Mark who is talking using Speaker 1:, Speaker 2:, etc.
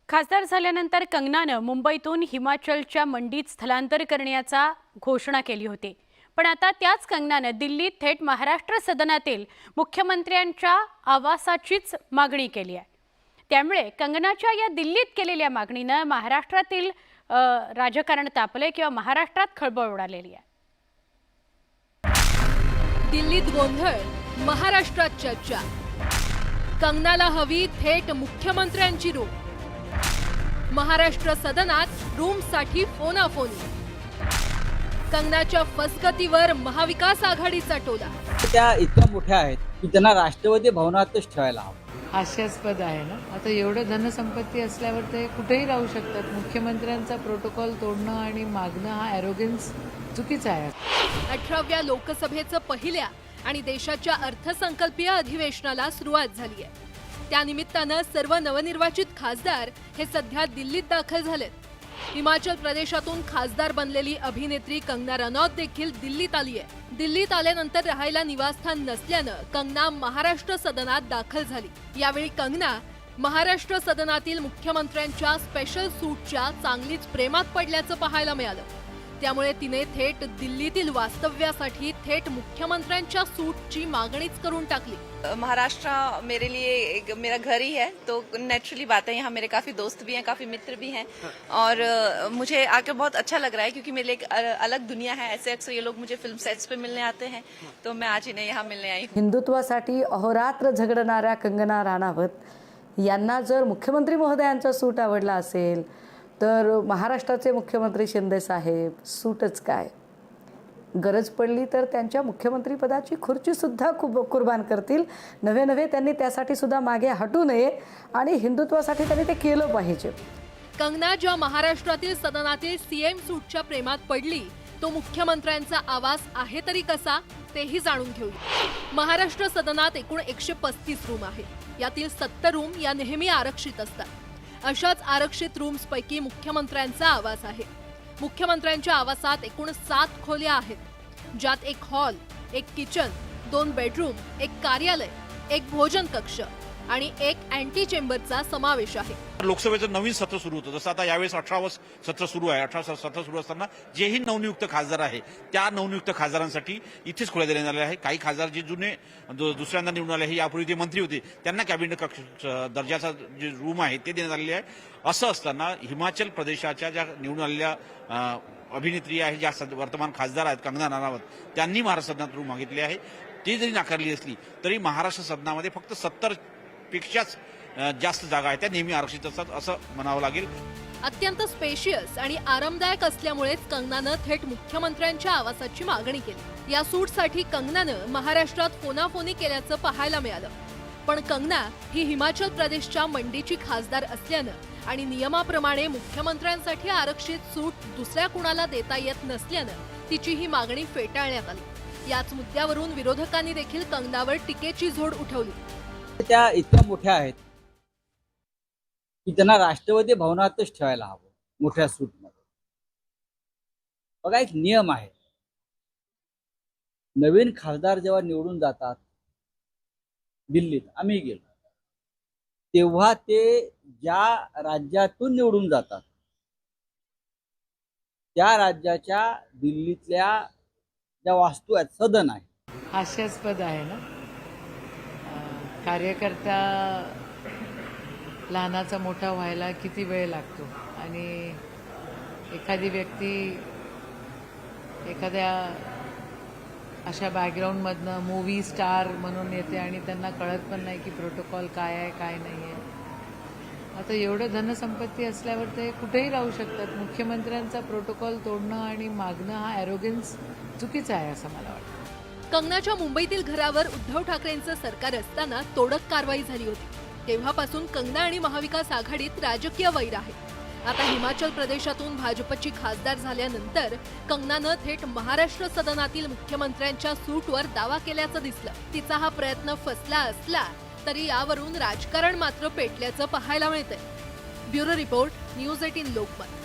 Speaker 1: खासदार झाल्यानंतर कंगनानं मुंबईतून हिमाचलच्या मंडीत स्थलांतर करण्याचा घोषणा केली होती। पण आता त्याच कंगनानं दिल्लीत थेट महाराष्ट्र सदनातील मुख्यमंत्र्यांच्या आवासाचीच मागणी केली आहे। त्यामुळे कंगनाच्या या दिल्लीत केलेल्या मागणीनं महाराष्ट्रातील राजकारण तापले किंवा महाराष्ट्रात खळबळ उडालेली आहे।
Speaker 2: दिल्लीत गोंधळ, महाराष्ट्रात चर्चा। कंगनाला हवी थेट मुख्यमंत्र्यांची रूम। महाराष्ट्र सदनात रूमसाठी फोनाफोनी। कंगनाच्या फसगतीवर महाविकास आघाडीचा टोला।
Speaker 3: त्या इतक्या मोठ्या आहेत की त्यांना राष्ट्रवादी भवनातच ठेवायला हवं।
Speaker 4: हास्यास्पद आहे ना। आता एवढं धनसंपत्ती असल्यावर ते कुठेही राहू शकतात। मुख्यमंत्र्यांचा प्रोटोकॉल तोडणं आणि मागणं हा एरोगन्स चुकीचा आहे।
Speaker 2: 18व्या लोकसभेचं पहिल्या आणि देशाच्या अर्थसंकल्पीय अधिवेशनाला सुरुवात झाली आहे। त्यानिमित्तानं सर्व नवनिर्वाचित खासदार हे सध्या दिल्लीत दाखल झालेत। हिमाचल प्रदेशातून खासदार बनलेली अभिनेत्री कंगना रनौत देखील दिल्लीत आली आहे। दिल्लीत आल्यानंतर राहायला निवासस्थान नसल्यानं कंगना महाराष्ट्र सदनात दाखल झाली। यावेळी कंगना महाराष्ट्र सदनातील मुख्यमंत्र्यांच्या स्पेशल सूटच्या चांगलीच प्रेमात पडल्याचं पाहायला मिळालं। त्यामुळे तिने थेट दिल्लीतील वास्तव्यासाठी थेट मुख्यमंत्र्यांच्या सूटची मागणीच करून टाकली।
Speaker 5: महाराष्ट्र मेरे लिए मेरा घर ही है, तो नेचुरली बात है। यहाँ मेरे काफी दोस्त भी हैं, काफी मित्र भी हैं और मुझे आकर बहुत अच्छा लग रहा है क्योंकि मेरे लिए एक अलग दुनिया है। ऐसे अक्सर ये लोग मुझे फिल्म सेट्स पे मिलने आते हैं, तो मैं आज इन्हें यहाँ मिलने आई हूँ।
Speaker 4: हिंदुत्वासाठी अहोरात्र झगडणाऱ्या कंगना राणावत यांना जर मुख्यमंत्री महोदयांचा सूट आवडला असेल तर महाराष्ट्राचे मुख्यमंत्री शिंदे साहेब सूटच काय, गरज पडली तर त्यांच्या मुख्यमंत्री पदाची खुर्ची सुद्धा कुर्बान करतील। नवे त्यांनी त्यासाठी सुद्धा मागे हटू नये आणि हिंदुत्वासाठी त्यांनी ते केलं पाहिजे।
Speaker 2: कंगना ज्या महाराष्ट्रातील सदनातील सीएम सूटच्या प्रेमात पडली तो मुख्यमंत्र्यांचा आवाज आहे तरी कसा तेही जाणून घेऊया। महाराष्ट्र सदनात एकूण 135 रूम आहेत। यातील 70 रूम या नेहमी आरक्षित असतात। अशाच आरक्षित रूम्स पैकी मुख्यमंत्र्यांचा आवास आहे। मुख्यमंत्र्यांच्या आवासात एकूण 7 खोल्या आहेत, ज्यात एक हॉल, एक किचन, 2 बेडरूम, एक कार्यालय, एक भोजन कक्ष आणि एक अँटी चेंबरचा समावेश आहे।
Speaker 6: लोकसभेचं नवीन सत्र सुरू होतं, जसं आता यावेळेस 18वं सत्र सुरू आहे। 18 सत्र सुरू असताना जेही नवनियुक्त खासदार आहे त्या नवनियुक्त खासदारांसाठी इथेच खोल्या देण्यात आल्या आहे। काही खासदार जे जुने दुसऱ्यांदा निवडून आले, यापूर्वी ते मंत्री होते, त्यांना कॅबिनेट कक्ष दर्जाचा जे रूम आहे ते देण्यात आलेले आहे। असं असताना हिमाचल प्रदेशाच्या ज्या निवडून आलेल्या अभिनेत्री आहे, ज्या वर्तमान खासदार आहेत कंगना राणावत, त्यांनी महाराष्ट्र सदनात रूम मागितली आहे। ती जरी नाकारली असली तरी महाराष्ट्र सदनामध्ये फक्त 70 पेक्षाच जास्त जागा आहेत, त्या नेहमी आरक्षित असतात असं म्हणावं लागेल।
Speaker 2: अत्यंत स्पेशियस आणि आरामदायक असल्यामुळेच कंगनानं थेट मुख्यमंत्र्यांच्या आवासाची मागणी केली। या सूटसाठी कंगनानं महाराष्ट्रात फोनाफोनी केल्याचं पाहायला मिळालं। पण कंगना ही हिमाचल प्रदेशच्या मंडीची खासदार असल्यानं आणि नियमाप्रमाणे मुख्यमंत्र्यांसाठी आरक्षित सूट दुसऱ्या कुणाला देता येत नसल्यानं तिची ही मागणी फेटाळण्यात आली। याच मुद्द्यावरून विरोधकांनी देखील कंगनावर टीकेची झोड उठवली।
Speaker 3: त्या इतक्या मोठ्या आहेत की त्यांना राष्ट्रवादी भवनातच ठेवायला हवं मोठ्या सूटमध्ये। बघा, एक नियम आहे, नवीन खासदार जेव्हा निवडून जातात दिल्लीत, आम्ही गेलो तेव्हा ते ज्या राज्यातून निवडून जातात त्या राज्याच्या दिल्लीतल्या ज्या वास्तू आहेत, सदन आहे,
Speaker 4: हास्यास्पद आहे ना। कार्यकर्ता लहानाचा मोठा व्हायला किती वेळ लागतो आणि एखादी व्यक्ती एखाद्या अशा बॅकग्राऊंडमधनं मूवी स्टार म्हणून येते आणि त्यांना कळत पण नाही की प्रोटोकॉल काय आहे काय नाही आहे। आता एवढं धनसंपत्ती असल्यावर ते कुठेही राहू शकतात। मुख्यमंत्र्यांचा प्रोटोकॉल तोडणं आणि मागणं हा एरोगन्स चुकीचा आहे असं मला वाटतं।
Speaker 2: कंगनाच्या मुंबईतील घरावर उद्धव ठाकरेंचं सरकार असताना तोडक कारवाई झाली होती। तेव्हापासून कंगना आणि महाविकास आघाडीत राजकीय वैर आहे। आता हिमाचल प्रदेशातून भाजपची खासदार झाल्यानंतर कंगनानं थेट महाराष्ट्र सदनातील मुख्यमंत्र्यांच्या सूटवर दावा केल्याचं दिसलं। तिचा हा प्रयत्न फसला असला तरी यावरून राजकारण मात्र पेटल्याचं पाहायला मिळतंय। Bureau report, news 18 Lokmat.